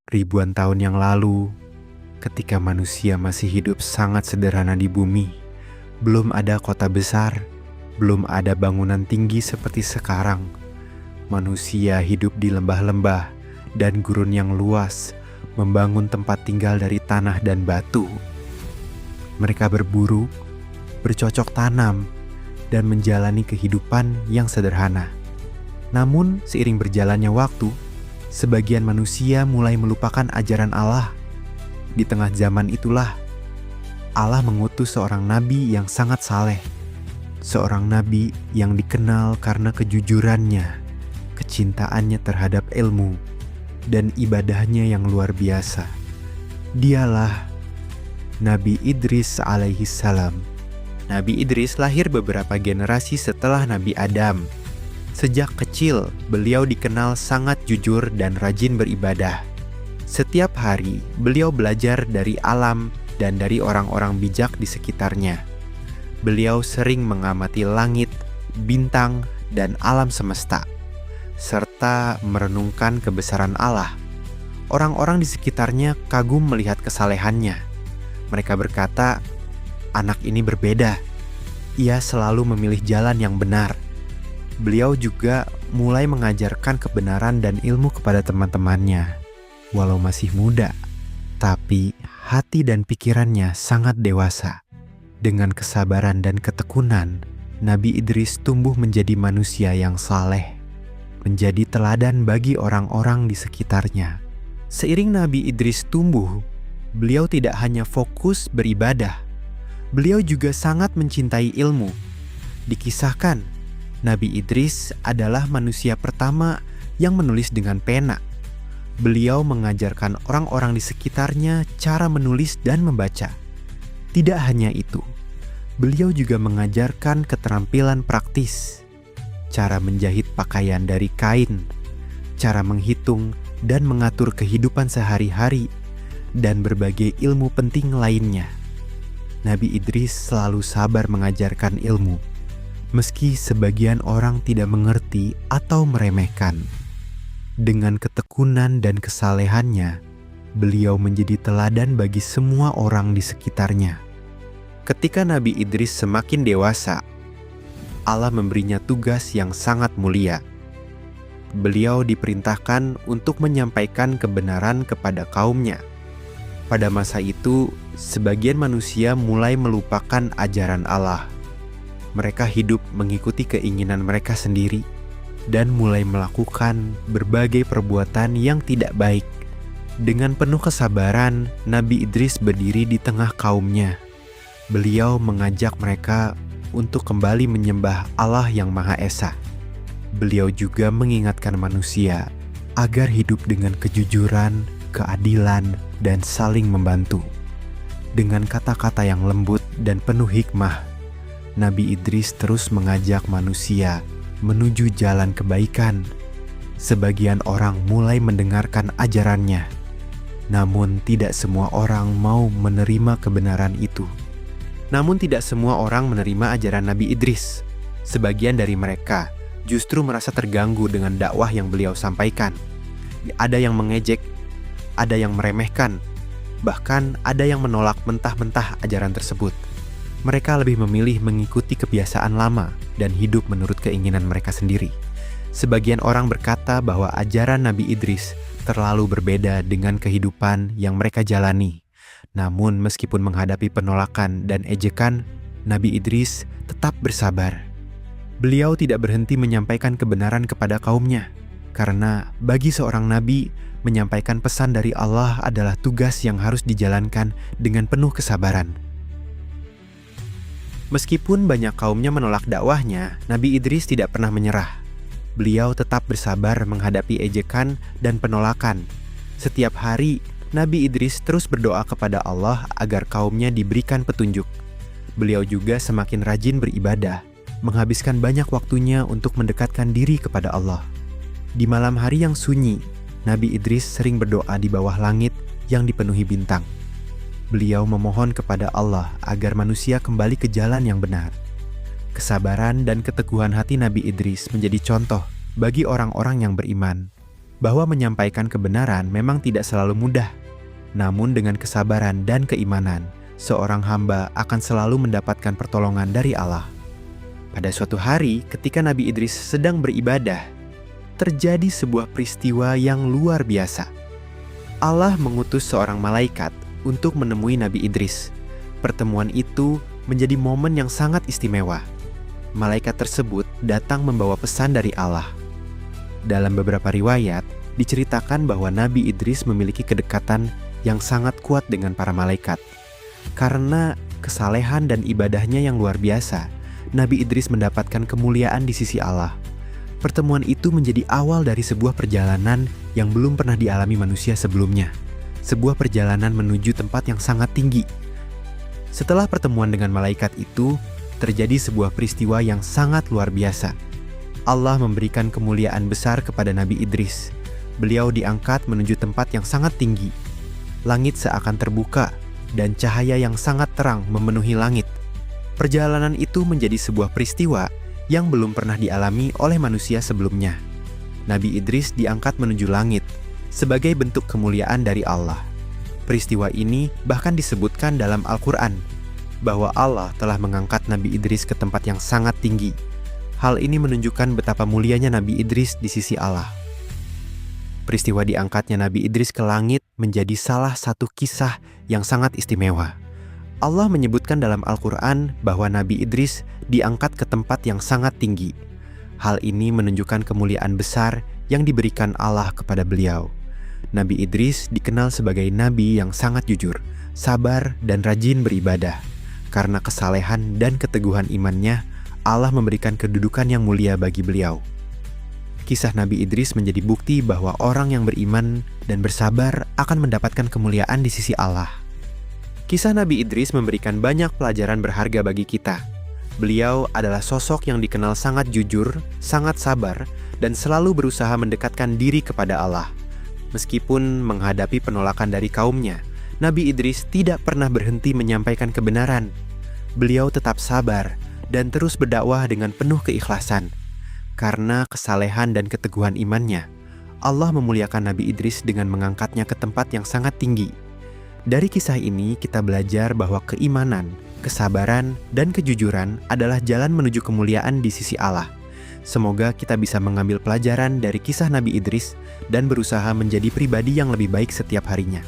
Ribuan tahun yang lalu, ketika manusia masih hidup sangat sederhana di bumi, belum ada kota besar, belum ada bangunan tinggi seperti sekarang. Manusia hidup di lembah-lembah dan gurun yang luas, membangun tempat tinggal dari tanah dan batu. Mereka berburu, bercocok tanam, dan menjalani kehidupan yang sederhana. Namun, seiring berjalannya waktu, sebagian manusia mulai melupakan ajaran Allah. Di tengah zaman itulah, Allah mengutus seorang nabi yang sangat saleh. Seorang nabi yang dikenal karena kejujurannya, kecintaannya terhadap ilmu, dan ibadahnya yang luar biasa. Dialah Nabi Idris alaihi salam. Nabi Idris lahir beberapa generasi setelah Nabi Adam. Sejak kecil, beliau dikenal sangat jujur dan rajin beribadah. Setiap hari, beliau belajar dari alam dan dari orang-orang bijak di sekitarnya. Beliau sering mengamati langit, bintang, dan alam semesta, serta merenungkan kebesaran Allah. Orang-orang di sekitarnya kagum melihat kesalehannya. Mereka berkata, "Anak ini berbeda. Ia selalu memilih jalan yang benar." Beliau juga mulai mengajarkan kebenaran dan ilmu kepada teman-temannya. Walau masih muda, tapi hati dan pikirannya sangat dewasa. Dengan kesabaran dan ketekunan, Nabi Idris tumbuh menjadi manusia yang saleh, menjadi teladan bagi orang-orang di sekitarnya. Seiring Nabi Idris tumbuh, beliau tidak hanya fokus beribadah, beliau juga sangat mencintai ilmu. Dikisahkan, Nabi Idris adalah manusia pertama yang menulis dengan pena. Beliau mengajarkan orang-orang di sekitarnya cara menulis dan membaca. Tidak hanya itu, beliau juga mengajarkan keterampilan praktis, cara menjahit pakaian dari kain, cara menghitung dan mengatur kehidupan sehari-hari, dan berbagai ilmu penting lainnya. Nabi Idris selalu sabar mengajarkan ilmu, meski sebagian orang tidak mengerti atau meremehkan. Dengan ketekunan dan kesalehannya, beliau menjadi teladan bagi semua orang di sekitarnya. Ketika Nabi Idris semakin dewasa, Allah memberinya tugas yang sangat mulia. Beliau diperintahkan untuk menyampaikan kebenaran kepada kaumnya. Pada masa itu, sebagian manusia mulai melupakan ajaran Allah. Mereka hidup mengikuti keinginan mereka sendiri dan mulai melakukan berbagai perbuatan yang tidak baik. Dengan penuh kesabaran, Nabi Idris berdiri di tengah kaumnya. Beliau mengajak mereka untuk kembali menyembah Allah yang Maha Esa. Beliau juga mengingatkan manusia agar hidup dengan kejujuran, keadilan, dan saling membantu. Dengan kata-kata yang lembut dan penuh hikmah, Nabi Idris terus mengajak manusia menuju jalan kebaikan. Sebagian orang mulai mendengarkan ajarannya, namun tidak semua orang mau menerima kebenaran itu. Namun tidak semua orang menerima ajaran Nabi Idris. Sebagian dari mereka justru merasa terganggu dengan dakwah yang beliau sampaikan. Ada yang mengejek, ada yang meremehkan, bahkan ada yang menolak mentah-mentah ajaran tersebut. Mereka lebih memilih mengikuti kebiasaan lama dan hidup menurut keinginan mereka sendiri. Sebagian orang berkata bahwa ajaran Nabi Idris terlalu berbeda dengan kehidupan yang mereka jalani. Namun meskipun menghadapi penolakan dan ejekan, Nabi Idris tetap bersabar. Beliau tidak berhenti menyampaikan kebenaran kepada kaumnya, karena bagi seorang nabi, menyampaikan pesan dari Allah adalah tugas yang harus dijalankan dengan penuh kesabaran. Meskipun banyak kaumnya menolak dakwahnya, Nabi Idris tidak pernah menyerah. Beliau tetap bersabar menghadapi ejekan dan penolakan. Setiap hari, Nabi Idris terus berdoa kepada Allah agar kaumnya diberikan petunjuk. Beliau juga semakin rajin beribadah, menghabiskan banyak waktunya untuk mendekatkan diri kepada Allah. Di malam hari yang sunyi, Nabi Idris sering berdoa di bawah langit yang dipenuhi bintang. Beliau memohon kepada Allah agar manusia kembali ke jalan yang benar. Kesabaran dan keteguhan hati Nabi Idris menjadi contoh bagi orang-orang yang beriman. bahwa menyampaikan kebenaran memang tidak selalu mudah. Namun dengan kesabaran dan keimanan, seorang hamba akan selalu mendapatkan pertolongan dari Allah. Pada suatu hari ketika Nabi Idris sedang beribadah, terjadi sebuah peristiwa yang luar biasa. Allah mengutus seorang malaikat untuk menemui Nabi Idris. Pertemuan itu menjadi momen yang sangat istimewa. Malaikat tersebut datang membawa pesan dari Allah. Dalam beberapa riwayat, diceritakan bahwa Nabi Idris memiliki kedekatan yang sangat kuat dengan para malaikat. Karena kesalehan dan ibadahnya yang luar biasa, Nabi Idris mendapatkan kemuliaan di sisi Allah. Pertemuan itu menjadi awal dari sebuah perjalanan yang belum pernah dialami manusia sebelumnya. Sebuah perjalanan menuju tempat yang sangat tinggi. Setelah pertemuan dengan malaikat itu, terjadi sebuah peristiwa yang sangat luar biasa. Allah memberikan kemuliaan besar kepada Nabi Idris. Beliau diangkat menuju tempat yang sangat tinggi. Langit seakan terbuka, dan cahaya yang sangat terang memenuhi langit. Perjalanan itu menjadi sebuah peristiwa yang belum pernah dialami oleh manusia sebelumnya. Nabi Idris diangkat menuju langit sebagai bentuk kemuliaan dari Allah. Peristiwa ini bahkan disebutkan dalam Al-Quran bahwa Allah telah mengangkat Nabi Idris ke tempat yang sangat tinggi. Hal ini menunjukkan betapa mulianya Nabi Idris di sisi Allah. Peristiwa diangkatnya Nabi Idris ke langit menjadi salah satu kisah yang sangat istimewa. Allah menyebutkan dalam Al-Quran bahwa Nabi Idris diangkat ke tempat yang sangat tinggi. Hal ini menunjukkan kemuliaan besar yang diberikan Allah kepada beliau. Nabi Idris dikenal sebagai nabi yang sangat jujur, sabar, dan rajin beribadah. Karena kesalehan dan keteguhan imannya, Allah memberikan kedudukan yang mulia bagi beliau. Kisah Nabi Idris menjadi bukti bahwa orang yang beriman dan bersabar akan mendapatkan kemuliaan di sisi Allah. Kisah Nabi Idris memberikan banyak pelajaran berharga bagi kita. Beliau adalah sosok yang dikenal sangat jujur, sangat sabar, dan selalu berusaha mendekatkan diri kepada Allah. Meskipun menghadapi penolakan dari kaumnya, Nabi Idris tidak pernah berhenti menyampaikan kebenaran. Beliau tetap sabar dan terus berdakwah dengan penuh keikhlasan. Karena kesalehan dan keteguhan imannya, Allah memuliakan Nabi Idris dengan mengangkatnya ke tempat yang sangat tinggi. Dari kisah ini kita belajar bahwa keimanan, kesabaran, dan kejujuran adalah jalan menuju kemuliaan di sisi Allah. Semoga kita bisa mengambil pelajaran dari kisah Nabi Idris dan berusaha menjadi pribadi yang lebih baik setiap harinya.